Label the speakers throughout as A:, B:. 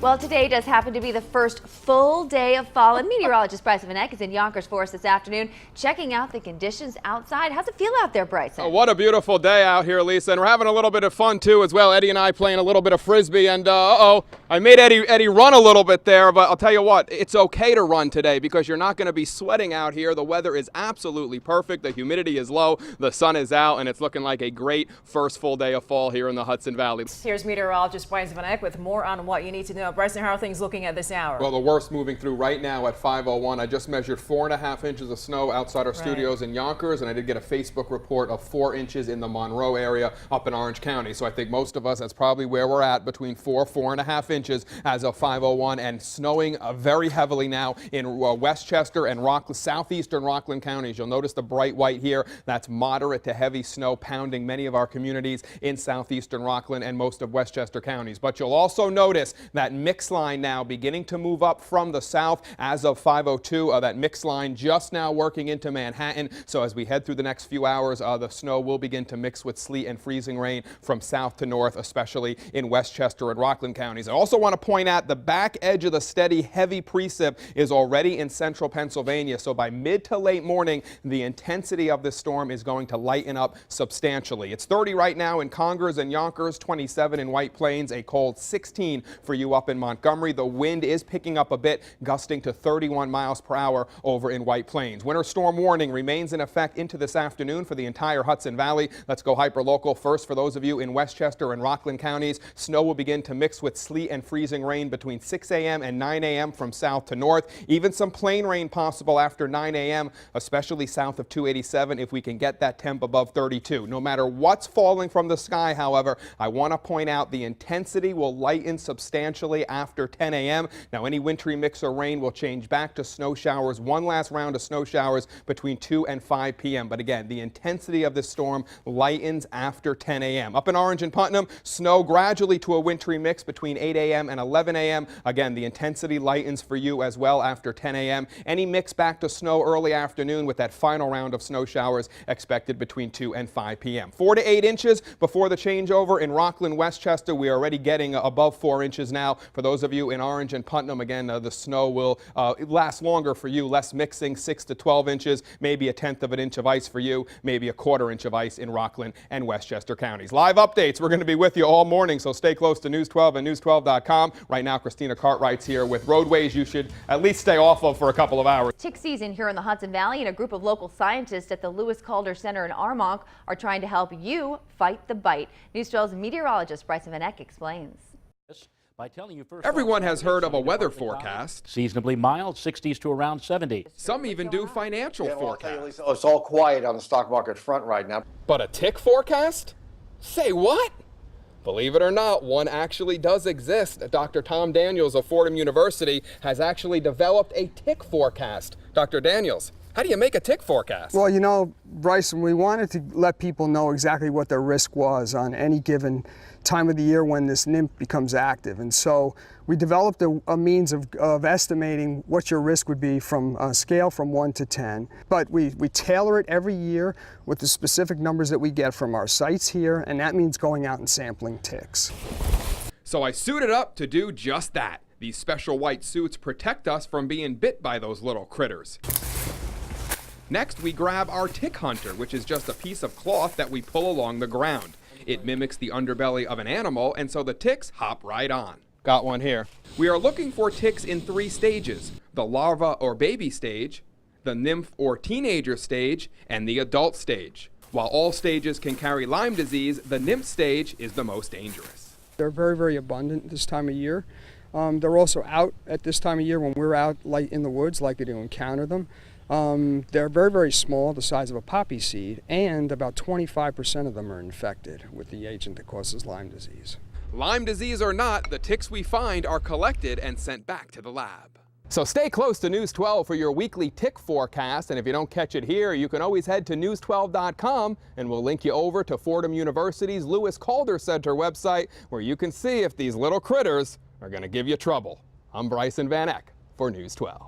A: Well, today does happen to be the first full day of fall, and meteorologist Brysen Van Eck is in Yonkers for us this afternoon, checking out the conditions outside. How's it feel out there, Brysen?
B: Oh, what a beautiful day out here, Lisa, and we're having a little bit of fun too as well. Eddie and I playing a little bit of frisbee, and I made Eddie run a little bit there, but I'll tell you what, it's okay to run today because you're not going to be sweating out here. The weather is absolutely perfect. The humidity is low, the sun is out, and it's looking like a great first full day of fall here in the Hudson Valley.
C: Here's meteorologist Brysen Van Eck with more on what you need to know. Brysen, how are things looking at this hour?
B: Well, the worst moving through right now at 5:01. I just measured 4.5 inches of snow outside our studios in Yonkers, and I did get a Facebook report of 4 inches in the Monroe area up in Orange County. So I think most of us, that's probably where we're at, between 4.5 inches as of 5:01, and snowing very heavily now in Westchester and southeastern Rockland counties. You'll notice the bright white here. That's moderate to heavy snow pounding many of our communities in southeastern Rockland and most of Westchester counties. But you'll also notice that mix line now beginning to move up from the south as of 5:02. That mix line just now working into Manhattan. So as we head through the next few hours, the snow will begin to mix with sleet and freezing rain from south to north, especially in Westchester and Rockland counties. I also want to point out the back edge of the steady heavy precip is already in central Pennsylvania. So by mid to late morning, the intensity of this storm is going to lighten up substantially. It's 30 right now in Congers and Yonkers, 27 in White Plains, a cold 16 for you up in Montgomery. The wind is picking up a bit, gusting to 31 miles per hour over in White Plains. Winter storm warning remains in effect into this afternoon for the entire Hudson Valley. Let's go hyperlocal first for those of you in Westchester and Rockland counties. Snow will begin to mix with sleet and freezing rain between 6 a.m. and 9 a.m. from south to north. Even some plain rain possible after 9 a.m., especially south of 287 if we can get that temp above 32. No matter what's falling from the sky, however, I want to point out the intensity will lighten substantially after 10 a.m. Now, any wintry mix of rain will change back to snow showers. One last round of snow showers between 2 and 5 p.m. But again, the intensity of this storm lightens after 10 a.m. Up in Orange and Putnam, snow gradually to a wintry mix between 8 a.m. and 11 a.m. Again, the intensity lightens for you as well after 10 a.m. Any mix back to snow early afternoon with that final round of snow showers expected between 2 and 5 p.m. 4 to 8 inches before the changeover in Rockland, Westchester. We are already getting above 4 inches now. For those of you in Orange and Putnam, again, the snow will last longer for you, less mixing, 6 to 12 inches, maybe a 1/10 of an inch of ice for you, maybe a 1/4 inch of ice in Rockland and Westchester counties. Live updates. We're going to be with you all morning, so stay close to News 12 and News12.com. Right now, Christina Cartwright's here with roadways you should at least stay off of for a couple of hours.
A: Tick season here in the Hudson Valley, and a group of local scientists at the Lewis Calder Center in Armonk are trying to help you fight the bite. News 12's meteorologist Brysen Van Eck explains.
D: By telling you first,
B: everyone has heard of a weather forecast.
D: Seasonably mild, 60s to around 70.
B: Some even do financial forecasts.
E: It's all quiet on the stock market front right now.
B: But a tick forecast? Say what? Believe it or not, one actually does exist. Dr. Tom Daniels of Fordham University has actually developed a tick forecast. Dr. Daniels, how do you make a tick forecast?
F: Well, you know, Bryson, we wanted to let people know exactly what their risk was on any given time of the year when this nymph becomes active. And so we developed a means of estimating what your risk would be from a scale from 1 to 10. But we tailor it every year with the specific numbers that we get from our sites here, and that means going out and sampling ticks.
B: So I suited up to do just that. These special white suits protect us from being bit by those little critters. Next, we grab our tick hunter, which is just a piece of cloth that we pull along the ground. It mimics the underbelly of an animal, and so the ticks hop right on. Got one here. We are looking for ticks in 3 stages: the larva or baby stage, the nymph or teenager stage, and the adult stage. While all stages can carry Lyme disease, the nymph stage is the most dangerous.
F: They're very, very abundant this time of year. They're also out at this time of year when we're out in the woods, likely to encounter them. They're very, very small, the size of a poppy seed, and about 25% of them are infected with the agent that causes Lyme disease.
B: Lyme disease or not, the ticks we find are collected and sent back to the lab. So stay close to News 12 for your weekly tick forecast, and if you don't catch it here, you can always head to News12.com, and we'll link you over to Fordham University's Lewis Calder Center website, where you can see if these little critters are going to give you trouble. I'm Brysen Van Eck for News 12.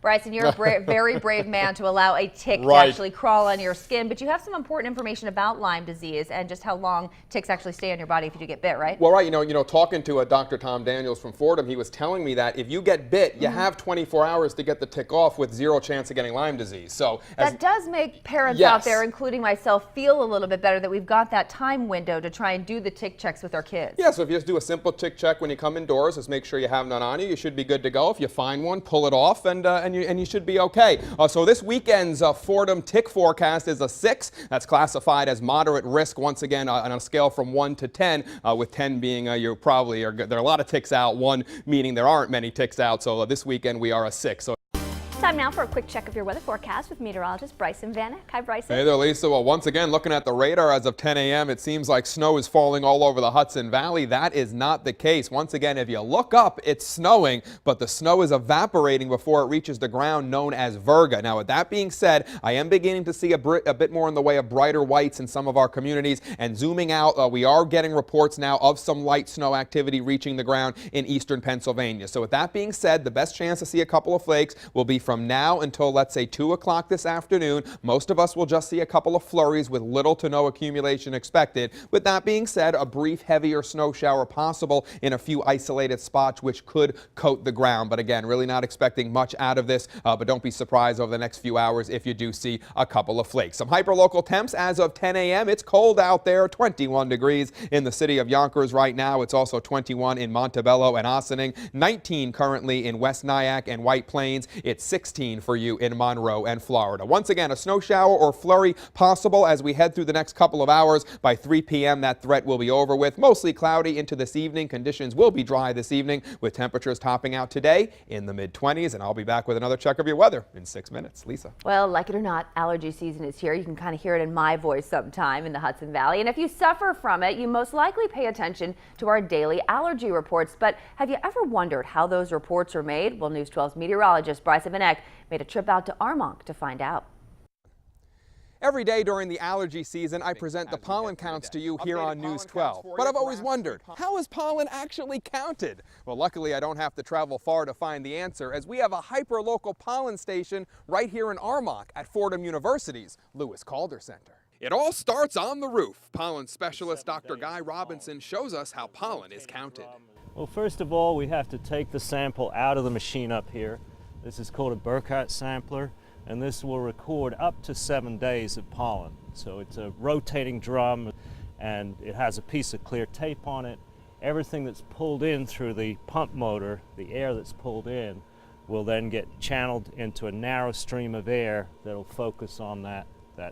A: Brysen, you're a very brave man to allow a tick to
B: Right.
A: actually crawl on your skin, but you have some important information about Lyme disease and just how long ticks actually stay on your body if you do get bit, right?
B: Well, right, you know, talking to Dr. Tom Daniels from Fordham, he was telling me that if you get bit, you have 24 hours to get the tick off with 0 chance of getting Lyme disease. So
A: that does make parents
B: Yes.
A: out there, including myself, feel a little bit better that we've got that time window to try and do the tick checks with our kids.
B: Yeah, so if you just do a simple tick check when you come indoors, just make sure you have none on you. You should be good to go. If you find one, pull it off, and you should be okay. So this weekend's Fordham tick forecast is a 6. That's classified as moderate risk, once again, on a scale from 1 to 10, with 10 being there are a lot of ticks out, 1 meaning there aren't many ticks out. So this weekend we are a 6. So
G: Time now for a quick check of your weather forecast with meteorologist Brysen Van Eck. Hi, Brysen.
B: Hey there, Lisa. Well, once again, looking at the radar as of 10 a.m., it seems like snow is falling all over the Hudson Valley. That is not the case. Once again, if you look up, it's snowing, but the snow is evaporating before it reaches the ground, known as virga. Now, with that being said, I am beginning to see a bit more in the way of brighter whites in some of our communities. And zooming out, we are getting reports now of some light snow activity reaching the ground in eastern Pennsylvania. So with that being said, the best chance to see a couple of flakes will be from now until, let's say, 2 o'clock this afternoon. Most of us will just see a couple of flurries with little to no accumulation expected. With that being said, a brief heavier snow shower possible in a few isolated spots which could coat the ground. But again, really not expecting much out of this, but don't be surprised over the next few hours if you do see a couple of flakes. Some hyperlocal temps as of 10 a.m. It's cold out there, 21 degrees in the city of Yonkers right now. It's also 21 in Montebello and Ossining, 19 currently in West Nyack and White Plains. It's 16 for you in Monroe and Florida. Once again, a snow shower or flurry possible as we head through the next couple of hours. By 3 p.m., that threat will be over with. Mostly cloudy into this evening. Conditions will be dry this evening with temperatures topping out today in the mid-20s. And I'll be back with another check of your weather in 6 minutes. Lisa.
A: Well, like it or not, allergy season is here. You can kind of hear it in my voice sometime in the Hudson Valley. And if you suffer from it, you most likely pay attention to our daily allergy reports. But have you ever wondered how those reports are made? Well, News 12's meteorologist Brysen Van Eck made a trip out to Armonk to find out.
B: Every day during the allergy season, I present the pollen counts to you here on News 12. But I've always wondered, how is pollen actually counted? Well, luckily, I don't have to travel far to find the answer, as we have a hyper-local pollen station right here in Armonk at Fordham University's Lewis Calder Center. It all starts on the roof. Pollen specialist Dr. Guy Robinson shows us how pollen is counted.
H: Well, first of all, we have to take the sample out of the machine up here. This is called a Burkhardt sampler, and this will record up to 7 days of pollen. So it's a rotating drum, and it has a piece of clear tape on it. Everything that's pulled in through the pump motor, the air that's pulled in, will then get channeled into a narrow stream of air that'll focus on that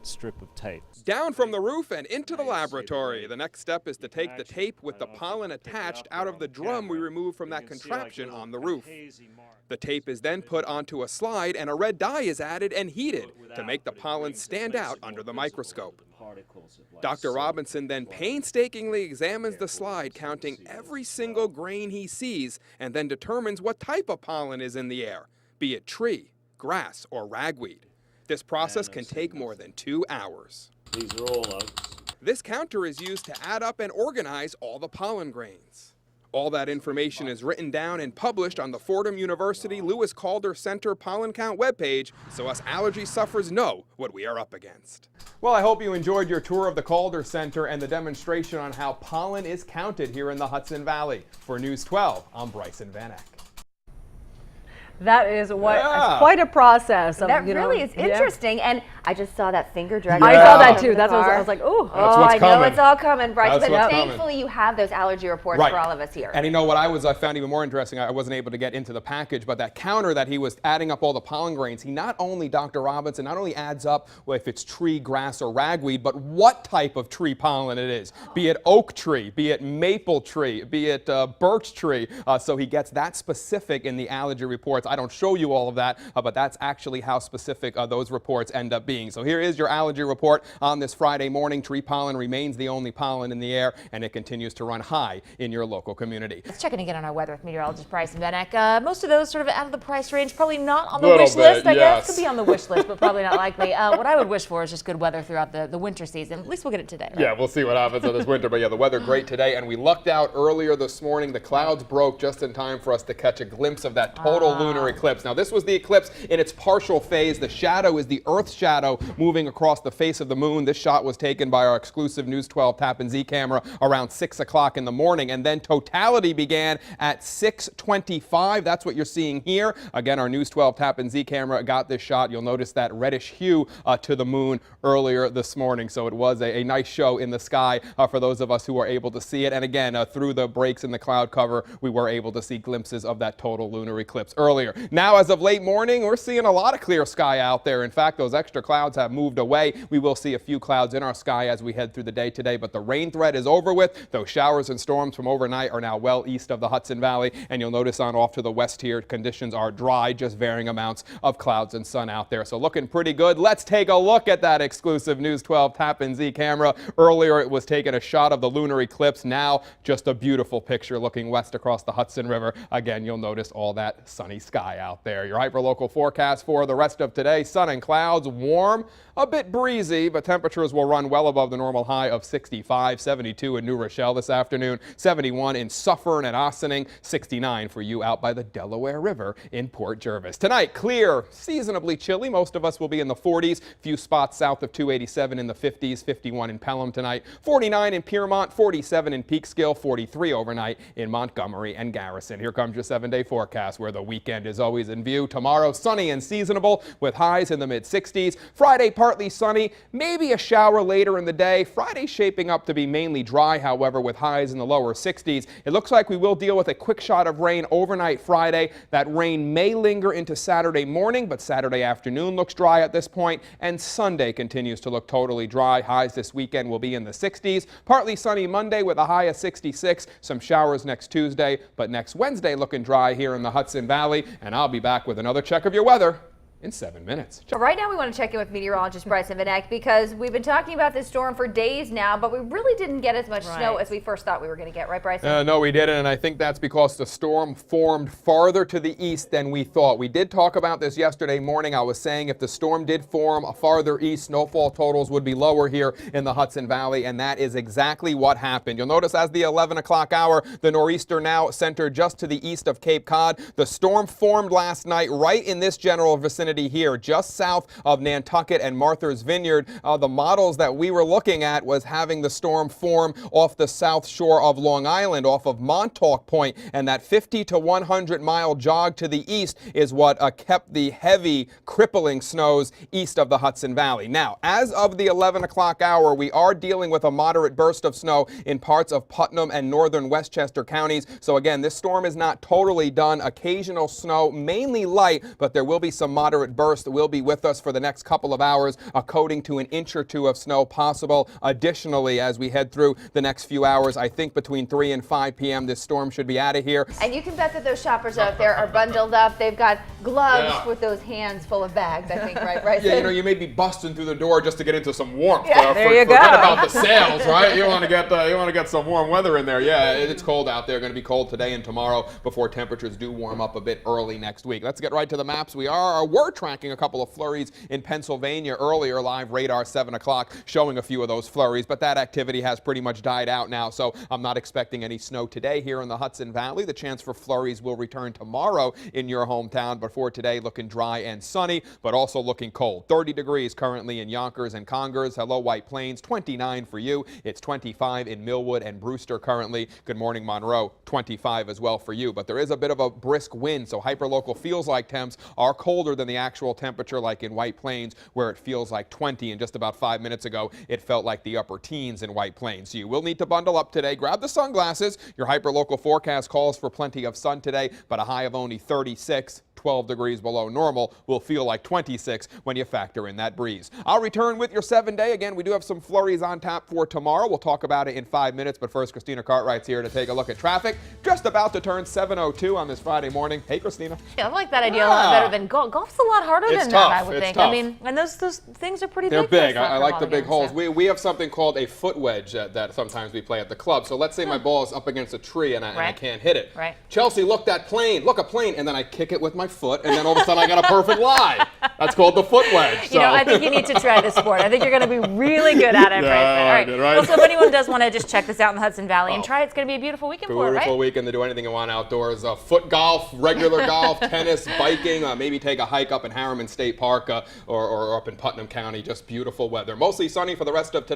H: strip of tape.
B: Down from the roof and into the laboratory. The next step is to take the tape with the pollen attached out of the drum we removed from that contraption on the roof. The tape is then put onto a slide and a red dye is added and heated to make the pollen stand out under the microscope. Dr. Robinson then painstakingly examines the slide, counting every single grain he sees, and then determines what type of pollen is in the air, be it tree, grass, or ragweed. This process can take more than 2 hours.
H: These are all oats.
B: This counter is used to add up and organize all the pollen grains. All that information is written down and published on the Fordham University Lewis Calder Center Pollen Count webpage, so us allergy sufferers know what we are up against. Well, I hope you enjoyed your tour of the Calder Center and the demonstration on how pollen is counted here in the Hudson Valley. For News 12, I'm Brysen Van Eck.
C: That is quite a process.
A: That really is interesting, and I just saw that finger drag.
C: I saw that too. That's what I was like, oh.
A: I know it's all coming, Bryce.
B: That's
A: But
B: what's
A: thankfully,
B: coming.
A: you have those allergy reports
B: Right.
A: for all of us here.
B: And you know what I found even more interesting, I wasn't able to get into the package, but that counter that he was adding up all the pollen grains, he not only, Dr. Robinson, not only adds up if it's tree, grass, or ragweed, but what type of tree pollen it is. Be it oak tree, be it maple tree, be it birch tree. So he gets that specific in the allergy reports. I don't show you all of that, but that's actually how specific those reports end up being. So here is your allergy report on this Friday morning. Tree pollen remains the only pollen in the air, and it continues to run high in your local community.
G: Let's check in again on our weather with meteorologist Brysen Van Eck. Most of those sort of out of the price range, probably not on the
B: Little
G: wish list,
B: bit,
G: I guess.
B: yes.
G: Could be on the wish list, but probably not likely. What I would wish for is just good weather throughout the winter season. At least we'll get it today, right?
B: Yeah, we'll see what happens this winter, but yeah, the weather great today, and we lucked out earlier this morning. The clouds broke just in time for us to catch a glimpse of that total lunar lunar eclipse. Now, this was the eclipse in its partial phase. The shadow is the Earth's shadow moving across the face of the moon. This shot was taken by our exclusive News 12 Tappan Z camera around 6 o'clock in the morning, and then totality began at 6:25. That's what you're seeing here. Again, our News 12 Tappan Z camera got this shot. You'll notice that reddish hue to the moon earlier this morning. So it was a nice show in the sky for those of us who were able to see it. And again, through the breaks in the cloud cover, we were able to see glimpses of that total lunar eclipse earlier. Now, as of late morning, we're seeing a lot of clear sky out there. In fact, those extra clouds have moved away. We will see a few clouds in our sky as we head through the day today, but the rain threat is over with. Those showers and storms from overnight are now well east of the Hudson Valley, and you'll notice on off to the west here, conditions are dry, just varying amounts of clouds and sun out there. So looking pretty good. Let's take a look at that exclusive News 12 Tappan Z camera. Earlier, it was taking a shot of the lunar eclipse. Now, just a beautiful picture looking west across the Hudson River. Again, you'll notice all that sunny sky out there. Your hyperlocal forecast for the rest of today: sun and clouds, warm, a bit breezy, but temperatures will run well above the normal high of 65, 72 in New Rochelle this afternoon, 71 in Suffern and Ossining, 69 for you out by the Delaware River in Port Jervis. Tonight, clear, seasonably chilly. Most of us will be in the 40s. Few spots south of 287 in the 50s, 51 in Pelham tonight, 49 in Piermont, 47 in Peekskill, 43 overnight in Montgomery and Garrison. Here comes your 7-day forecast, where the weekend is always in view. Tomorrow, sunny and seasonable with highs in the mid-60s. Friday, partly sunny, maybe a shower later in the day. Friday shaping up to be mainly dry, however, with highs in the lower 60s. It looks like we will deal with a quick shot of rain overnight Friday. That rain may linger into Saturday morning, but Saturday afternoon looks dry at this point, and Sunday continues to look totally dry. Highs this weekend will be in the 60s. Partly sunny Monday with a high of 66. Some showers next Tuesday, but next Wednesday looking dry here in the Hudson Valley. And I'll be back with another check of your weather in 7 minutes.
A: Right now we want to check in with meteorologist Brysen Van Eck, because we've been talking about this storm for days now, but we really didn't get as much snow as we first thought we were going to get, right, Brysen?
B: No, we didn't, and I think that's because the storm formed farther to the east than we thought. We did talk about this yesterday morning. I was saying if the storm did form farther east, snowfall totals would be lower here in the Hudson Valley, and that is exactly what happened. You'll notice as the 11 o'clock hour, the nor'easter now centered just to the east of Cape Cod. The storm formed last night right in this general vicinity here, just south of Nantucket and Martha's Vineyard. The models that we were looking at was having the storm form off the south shore of Long Island, off of Montauk Point, and that 50 to 100 mile jog to the east is what kept the heavy, crippling snows east of the Hudson Valley. Now, as of the 11 o'clock hour, we are dealing with a moderate burst of snow in parts of Putnam and northern Westchester counties. So again, this storm is not totally done. Occasional snow, mainly light, but there will be some moderate bursts that will be with us for the next couple of hours, a coating to an inch or two of snow possible. Additionally, as we head through the next few hours, I think between 3 and 5 p.m. this storm should be out of here.
A: And you can bet that those shoppers out there are bundled up. They've got gloves with those hands full of bags, I think, right, Brysen?
B: Yeah, you know, you may be busting through the door just to get into some warmth.
C: There you go.
B: Forget about the sales, right? You want to get some warm weather in there. Yeah, it's cold out there. Going to be cold today and tomorrow before temperatures do warm up a bit early next week. Let's get right to the maps. We're tracking a couple of flurries in Pennsylvania earlier. Live radar 7 o'clock showing a few of those flurries, but that activity has pretty much died out now, so I'm not expecting any snow today here in the Hudson Valley. The chance for flurries will return tomorrow in your hometown, but for today, looking dry and sunny, but also looking cold. 30 degrees currently in Yonkers and Congers. Hello, White Plains. 29 for you. It's 25 in Millwood and Brewster currently. Good morning, Monroe. 25 as well for you, but there is a bit of a brisk wind, so hyperlocal feels like temps are colder than the actual temperature, like in White Plains, where it feels like 20, and just about 5 minutes ago, it felt like the upper teens in White Plains. So you will need to bundle up today. Grab the sunglasses. Your hyperlocal forecast calls for plenty of sun today, but a high of only 36. 12 degrees below normal will feel like 26 when you factor in that breeze. I'll return with your 7-day. Again, we do have some flurries on tap for tomorrow. We'll talk about it in 5 minutes, but first, Christina Cartwright's here to take a look at traffic. Just about to turn 7:02 on this Friday morning. Hey, Christina.
G: Yeah, I like that idea a lot better than golf. Golf's a lot harder than
B: tough.
G: that, I would
B: It's
G: think.
B: tough.
G: I mean, and those things are pretty
B: They're
G: big.
B: big. I like the big holes. We have something called a foot wedge that sometimes we play at the club. So let's say my ball is up against a tree and I can't hit it.
G: Right.
B: Chelsea, look, a plane, and then I kick it with my foot, and then all of a sudden I got a perfect lie. That's called the foot wedge. So.
G: You know, I think you need to try this sport. I think you're going to be really good at it, Brysen. All right.
B: Right.
G: Well, so if anyone does want to just check this out in the Hudson Valley and try it, it's going to be a beautiful weekend for it, right?
B: Beautiful weekend to do anything you want outdoors. Foot golf, regular golf, tennis, biking, maybe take a hike up in Harriman State Park or up in Putnam County. Just beautiful weather. Mostly sunny for the rest of today.